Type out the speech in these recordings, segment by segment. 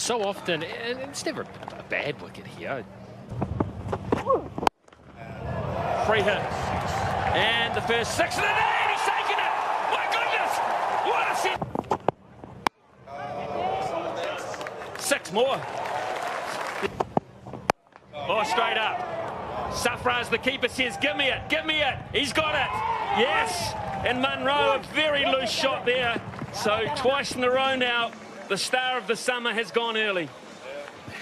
So often, and it's never a bad wicket here. Free hit. And the first 6 of the day, and he's taken it! My goodness! What a set! 6 more. Oh, straight up. Safraz, the keeper, says, give me it, give me it. He's got it. Yes. And Munro, a very loose shot there. So twice in a row now, the star of the summer has gone early.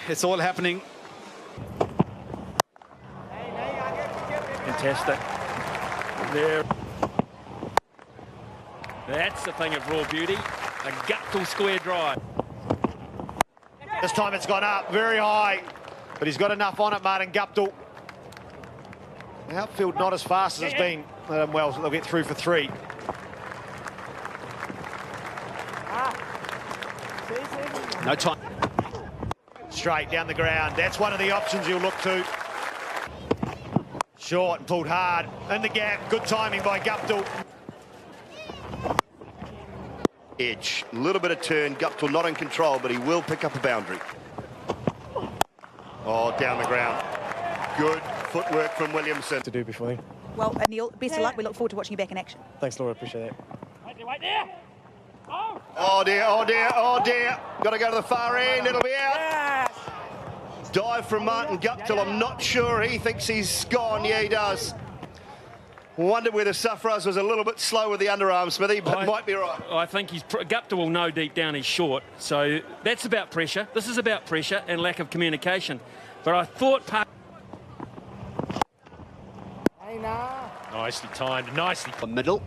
It's all happening. Fantastic. There. That's the thing of raw beauty. A Guptill square drive. This time it's gone up very high, but he's got enough on it, Martin Guptill. The outfield not as fast as it's been. Well, they'll get through for 3. No time. Straight down the ground. That's one of the options you'll look to. Short and pulled hard. In the gap. Good timing by Guptill. Edge. A little bit of turn. Guptill not in control, but he will pick up a boundary. Oh, down the ground. Good footwork from Williamson. To do before then. Well, Neil, best of luck. We look forward to watching you back in action. Thanks, Laura. Appreciate it. Right there. Oh dear, oh dear, oh dear. Got to go to the far end, it'll be out. Dive from Martin Guptill, I'm not sure. He thinks he's gone, yeah he does. Wondered whether Safraz was a little bit slow with the underarm, Smithy, but might be right. I think Guptill will know deep down he's short. So that's about pressure. This is about pressure and lack of communication. But I thought... Nicely timed, nicely. The middle.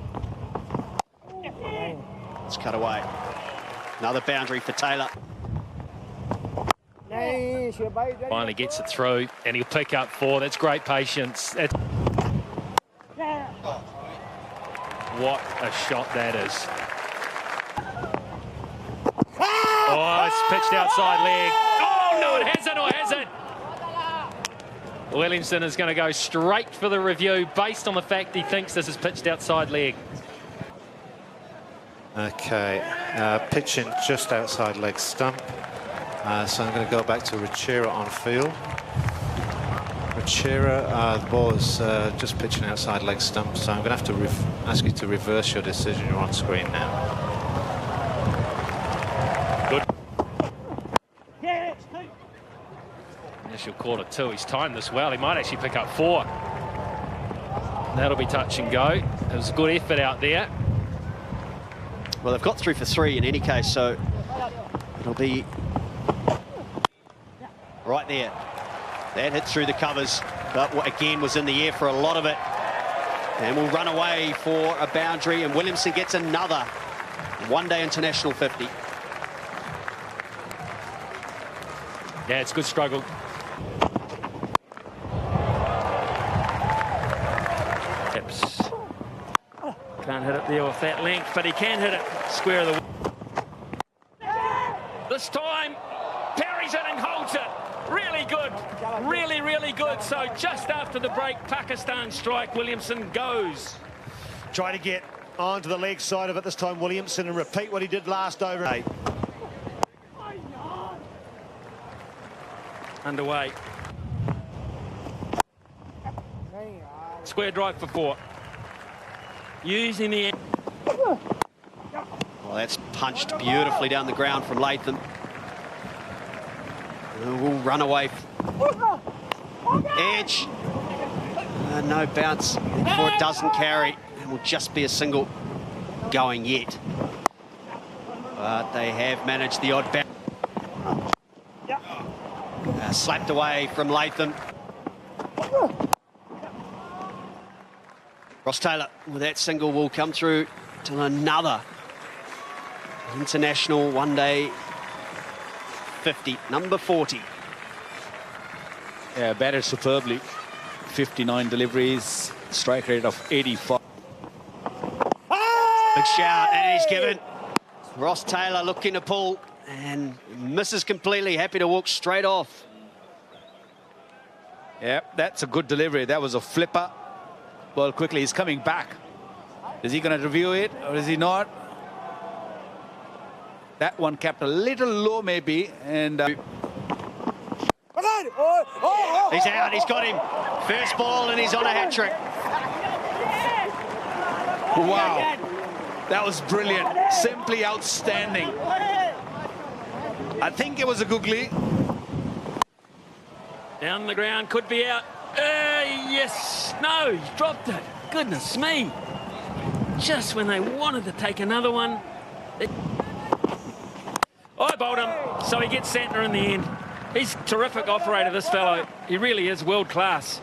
It's cut away. Another boundary for Taylor. Finally gets it through, and he'll pick up 4. That's great patience. What a shot that is. Oh, it's pitched outside leg. Oh, no, it hasn't, or has it? Williamson is going to go straight for the review based on the fact he thinks this is pitched outside leg. Okay, pitching just outside leg stump. So I'm going to go back to Rachira on field. Rachira, the ball is just pitching outside leg stump, so I'm going to have to ask you to reverse your decision. You're on screen now. Good. Initial call at 2. He's timed this well. He might actually pick up 4. That'll be touch and go. It was a good effort out there. Well, they've got 3 for 3 in any case, so it'll be right there. That hit through the covers, but again was in the air for a lot of it. And will run away for a boundary, and Williamson gets another one-day international 50. Yeah, it's a good struggle. Tips. Can't hit it there with that length, but he can hit it square of the... This time, parries it and holds it. Really good. Really, really good. So just after the break, Pakistan strike, Williamson goes. Trying to get onto the leg side of it this time, Williamson, and repeat what he did last over. 8. Underway. Square drive for 4. Using the... Well, that's punched beautifully down the ground from Latham. Will run away. Edge. No bounce. Therefore it doesn't carry. It will just be a single going yet. But they have managed the odd bounce. Slapped away from Latham. Ross Taylor with that single will come through to another international one-day 50, number 40. Yeah, batted superbly. 59 deliveries, strike rate of 85. Big shout, and he's given. Ross Taylor looking to pull and misses completely, happy to walk straight off. Yep, that's a good delivery. That was a flipper. Well, quickly, he's coming back. Is he going to review it or is he not? That one kept a little low maybe, and He's out, he's got him. First ball and he's on a hat-trick. wow, that was brilliant, simply outstanding. I think it was a googly. Down the ground, could be out. Yes, no, he's dropped it. Goodness me. Just when they wanted to take another one. I bowled him, so he gets Santner in the end. He's a terrific operator, this fellow. He really is world class.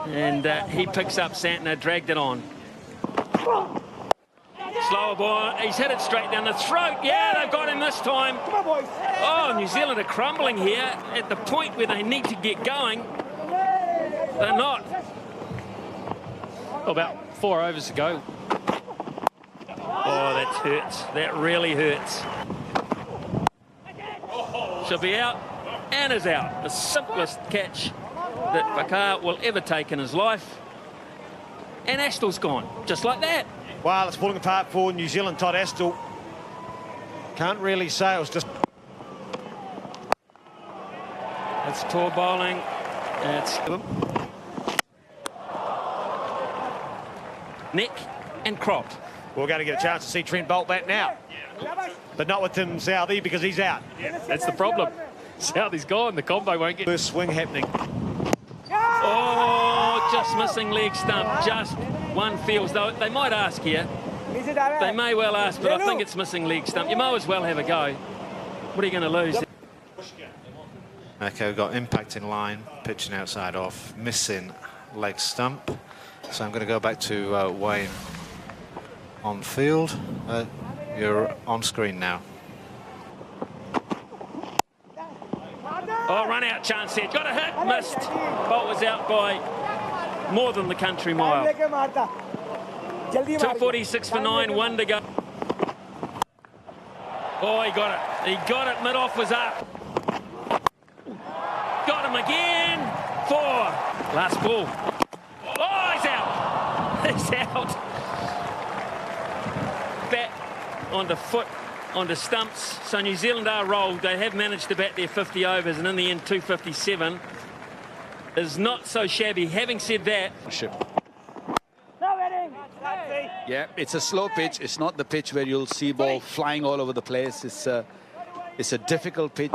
And he picks up Santner, dragged it on. Slower ball, he's hit it straight down the throat. Yeah, they've got him this time. Come on, boys. Oh, New Zealand are crumbling here at the point where they need to get going. They're not. About 4 overs to go. Oh, that hurts. That really hurts. Should be out and is out. The simplest catch that Bakar will ever take in his life. And Astel's gone, just like that. Well, it's falling apart for New Zealand. Todd Astel can't really say it was just... It's tall bowling. It's neck and crop. We're going to get a chance to see Trent Boult bat now. But not with Tim Southee because he's out. That's the problem. Southee's gone. The combo won't get... First swing happening. Oh, just missing leg stump. Just one feels, though. They might ask here. They may well ask, but I think it's missing leg stump. You might as well have a go. What are you going to lose? Okay, we've got impact in line, pitching outside off, missing leg stump. So I'm going to go back to Wayne on field. You're on screen now. Oh, run out chance here. Got a hit, missed. Boult was out by more than the country mile. 246 for 9, 1 to go. Oh, he got it. He got it. Mid-off was up. Got him again. 4. Last ball. Oh, he's out. He's out. Bat onto foot, onto stumps. So New Zealand are rolled. They have managed to bat their 50 overs, and in the end, 257 is not so shabby. Having said that... Yeah, it's a slow pitch. It's not the pitch where you'll see ball flying all over the place. It's a difficult pitch.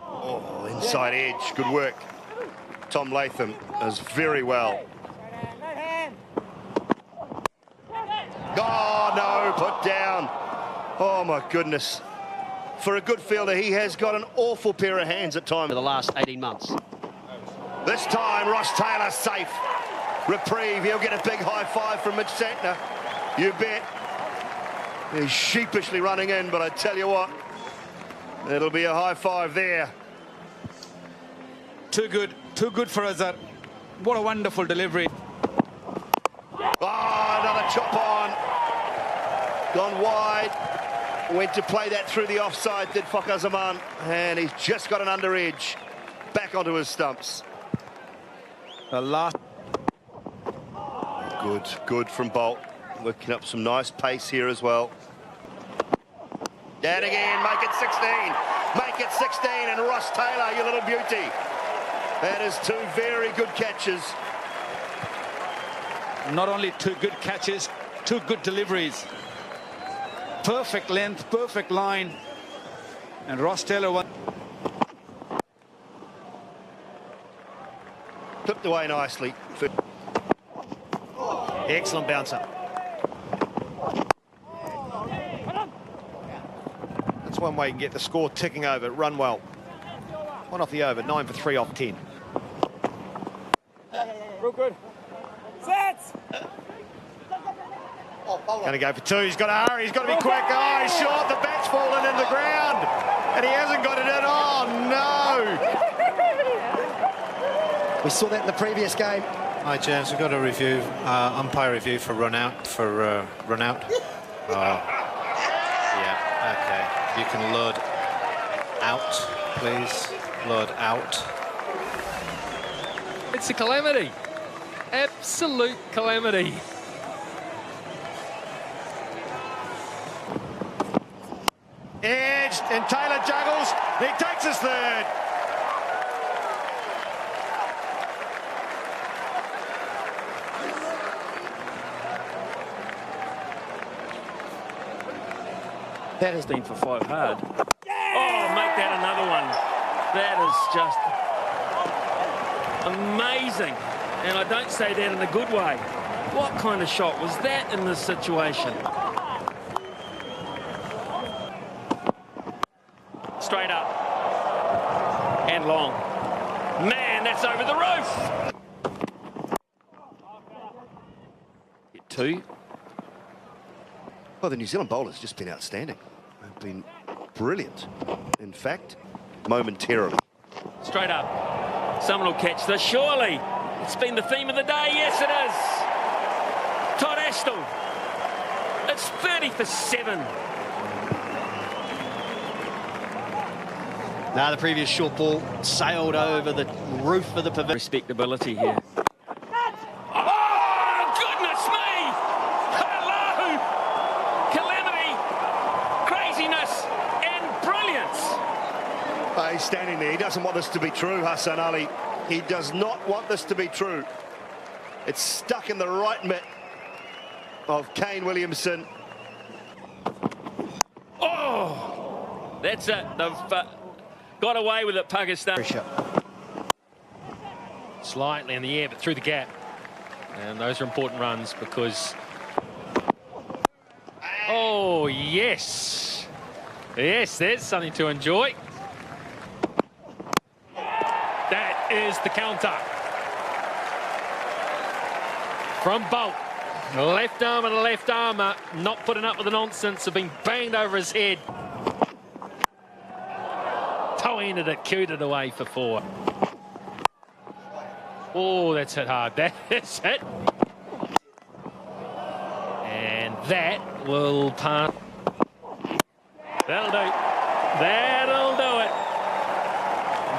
Oh, inside edge. Good work. Tom Latham does very well. Oh, no, put down. Oh, my goodness. For a good fielder, he has got an awful pair of hands at times. For the last 18 months. This time, Ross Taylor safe. Reprieve, he'll get a big high five from Mitch Santner. You bet. He's sheepishly running in, but I tell you what, it'll be a high five there. Too good for Azhar. What a wonderful delivery. Oh, another chop on. Gone wide. Went to play that through the offside, did Fakhar Zaman, and he's just got an under edge. Back onto his stumps. The last. Good from Boult. Working up some nice pace here as well. And again, make it 16. Make it 16, and Ross Taylor, you little beauty. That is 2 very good catches. Not only 2 good catches, 2 good deliveries. Perfect length, perfect line. And Ross Taylor won. Clipped away nicely. Excellent bouncer. That's one way you can get the score ticking over. Run well. 1 off the over, 9 for 3 off 10. Real good. Sets! Going to go for 2. He's got to hurry. He's got to be quick. Oh, he's short. The bat's fallen in the ground. And he hasn't got it in. Oh, no. We saw that in the previous game. Hi, James. We've got a review, umpire review for run out. Yeah, okay. You can load out, please. Load out. It's a calamity. Absolute calamity. Edged, and Taylor juggles. He takes his third. That has been for 5 hard. Oh, make that another one. That is just amazing. And I don't say that in a good way. What kind of shot was that in this situation? Straight up. And long. Man, that's over the roof. Hit 2. Well, the New Zealand bowlers just been outstanding. They've been brilliant. In fact, momentarily. Straight up. Someone will catch this, surely. It's been the theme of the day. Yes, it is. Todd Astle. It's 30 for 7. Now the previous short ball sailed over the roof of the pavilion. Respectability here. Oh, goodness me! Hello! Calamity, craziness, and brilliance. He's standing there. He doesn't want this to be true, Hassan Ali. He does not want this to be true. It's stuck in the right mitt of Kane Williamson. Oh, that's it. They've got away with it, Pakistan. Slightly in the air, but through the gap. And those are important runs because... Oh, yes. Yes, there's something to enjoy. That is the counter. From Boult. Left arm and a left armour, not putting up with the nonsense of being banged over his head. Toe-ended it, cued it away for 4. Oh, that's hit hard. That's it. And that will pass. That'll do. That'll do it.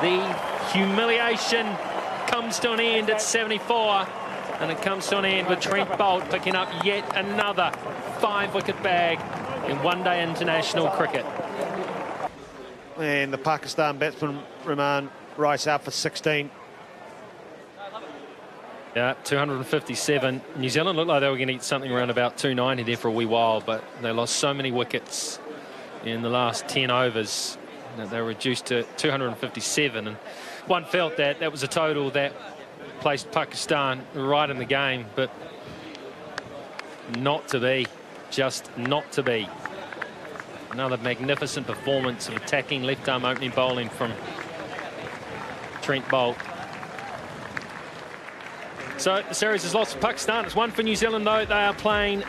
The humiliation comes to an end at 74. And it comes to an end with Trent Boult picking up yet another 5-wicket bag in one-day international cricket. And the Pakistan batsman Rahman Rice out for 16. Yeah, 257. New Zealand looked like they were going to eat something around about 290 there for a wee while, but they lost so many wickets in the last 10 overs that they were reduced to 257. And one felt that that was a total that placed Pakistan right in the game, but not to be. Just not to be. Another magnificent performance of attacking left-arm opening bowling from Trent Boult. So the series has lost to Pakistan. It's 1 for New Zealand, though. They are playing